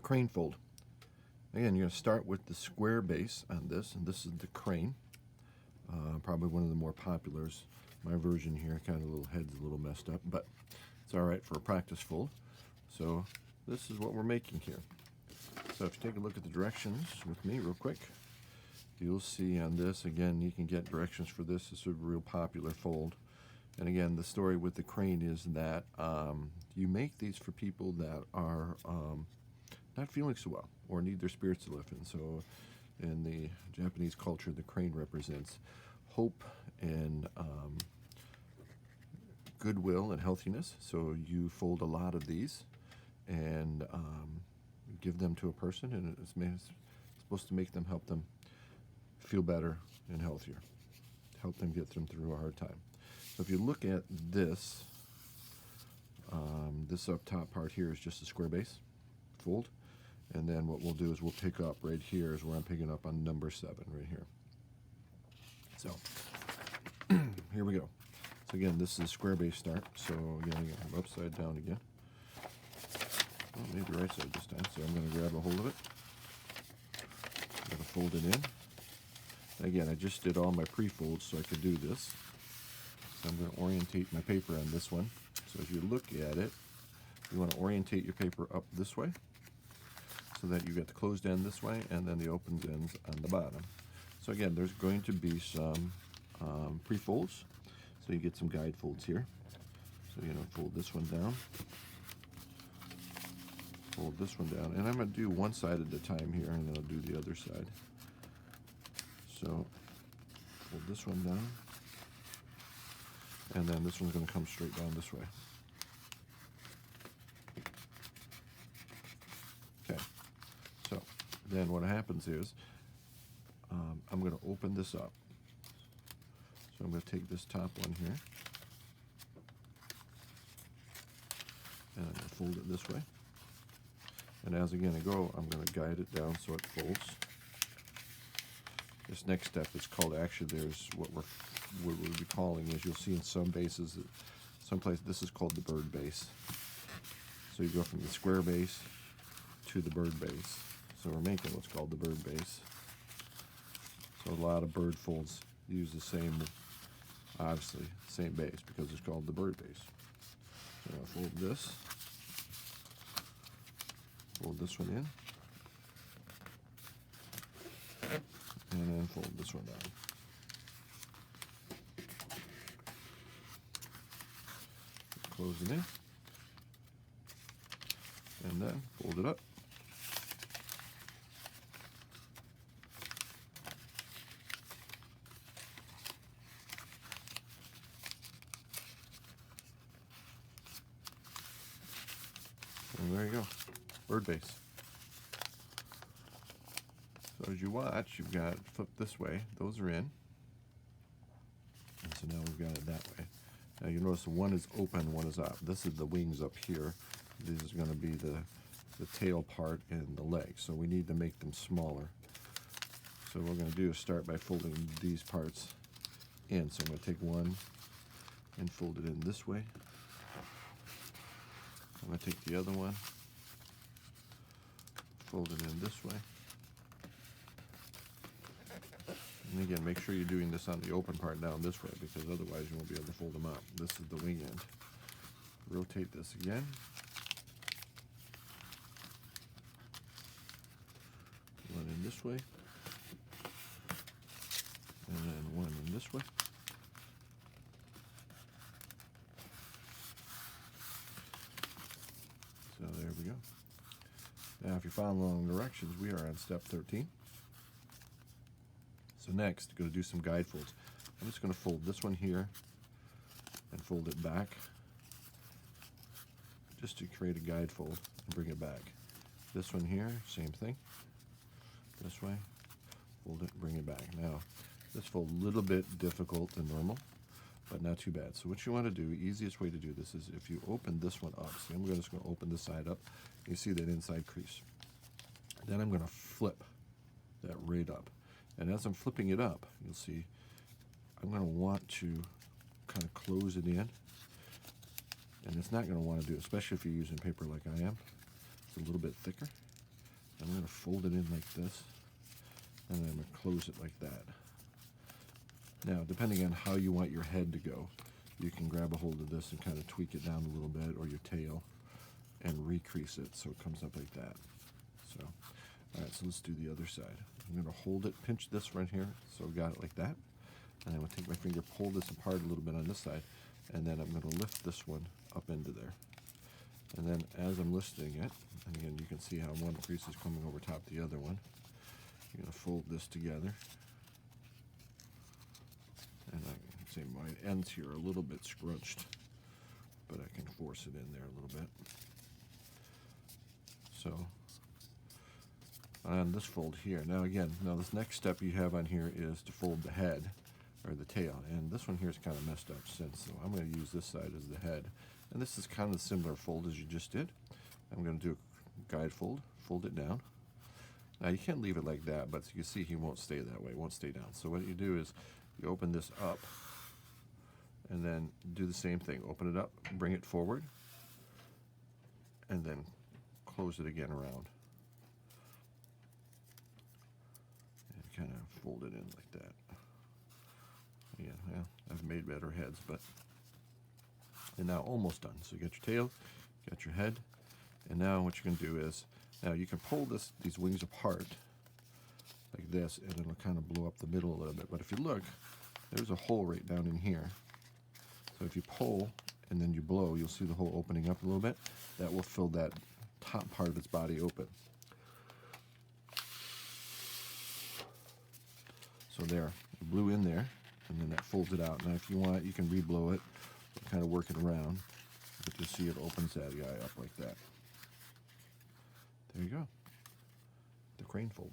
crane fold. Again, you're going to start with the square base on this, and this is the crane. Probably one of the more populars. My version here, kind of little head's a little messed up, but it's all right for a practice fold. So this is what we're making here. So if you take a look at the directions with me real quick, you'll see on this, again, you can get directions for this. This is a real popular fold. And again, the story with the crane is that you make these for people that are not feeling so well or need their spirits to lift. And so in the Japanese culture, the crane represents hope and goodwill and healthiness. So you fold a lot of these and give them to a person, and it's supposed to make them, help them feel better and healthier, help them get them through a hard time. So if you look at this, this up top part here is just a square base fold, and then what we'll do is we'll pick up right here is where I'm picking up on number 7 right here. So here we go. So again, this is a square base start. So again, I'm upside down again. Well, maybe right side this time. So I'm going to grab a hold of it. I'm going to fold it in. Again, I just did all my pre-folds so I could do this. So I'm going to orientate my paper on this one. So if you look at it, you want to orientate your paper up this way so that you get the closed end this way and then the open ends on the bottom. So again, there's going to be some pre-folds. So you get some guide folds here. So you're going to fold this one down. Fold this one down. And I'm going to do one side at a time here, and then I'll do the other side. So fold this one down. And then this one's going to come straight down this way. Okay. So then what happens is I'm going to open this up. So I'm going to take this top one here, and I'm going to fold it this way. And as again I go, I'm going to guide it down so it folds. This next step is called, actually there's what we'll be calling, as you'll see in some bases, someplace this is called the bird base. So you go from the square base to the bird base. So we're making what's called the bird base. So a lot of bird folds use the same, obviously, same base because it's called the bird base. So I'll fold this one in, and then fold this one down. Close it in, and then fold it up. And there you go, bird base. So as you watch, you've got it flipped this way, those are in. And so now we've got it that way. Now you notice one is open, one is up. This is the wings up here. This is going to be the tail part and the legs. So we need to make them smaller. So what we're going to do is start by folding these parts in. So I'm going to take one and fold it in this way. I'm going to take the other one, fold it in this way. And again, make sure you're doing this on the open part down this way, because otherwise you won't be able to fold them out. This is the wing end. Rotate this again. One in this way. And then one in this way. So there we go. Now if you're following along the directions, we are on step 13. So next, going to do some guide folds. I'm just going to fold this one here and fold it back just to create a guide fold and bring it back. This one here, same thing. This way, fold it, bring it back. Now, this fold a little bit difficult than normal, but not too bad. So what you want to do, easiest way to do this is if you open this one up. See, I'm just going to open this side up. You see that inside crease. Then I'm going to flip that right up. And as I'm flipping it up, you'll see I'm going to want to kind of close it in. And it's not going to want to do it, especially if you're using paper like I am. It's a little bit thicker. I'm going to fold it in like this, and then I'm going to close it like that. Now, depending on how you want your head to go, you can grab a hold of this and kind of tweak it down a little bit, or your tail, and recrease it so it comes up like that. So, all right, so let's do the other side. I'm going to hold it, pinch this right here, so I've got it like that. And I'm going to take my finger, pull this apart a little bit on this side, and then I'm going to lift this one up into there. And then as I'm lifting it, and again, you can see how one crease is coming over top the other one. You're going to fold this together. And I can say my ends here are a little bit scrunched, but I can force it in there a little bit. So, on this fold here, now again, this next step you have on here is to fold the head, or the tail, and this one here is kind of messed up since, so I'm going to use this side as the head. And this is kind of a similar fold as you just did. I'm going to do a guide fold, fold it down. Now you can't leave it like that, but you see he won't stay that way, it won't stay down. So what you do is you open this up, and then do the same thing. Open it up, bring it forward, and then close it again around. And kind of fold it in like that. Yeah, I've made better heads, but... And now almost done. So you got your tail, got your head, and now what you can do is, now you can pull these wings apart like this, and it'll kind of blow up the middle a little bit. But if you look, there's a hole right down in here. So if you pull and then you blow, you'll see the hole opening up a little bit. That will fill that top part of its body open. So there, it blew in there, and then that folds it out. Now if you want, you can re-blow it, kind of work it around, but you'll see it opens that guy up like that. There you go, the crane fold.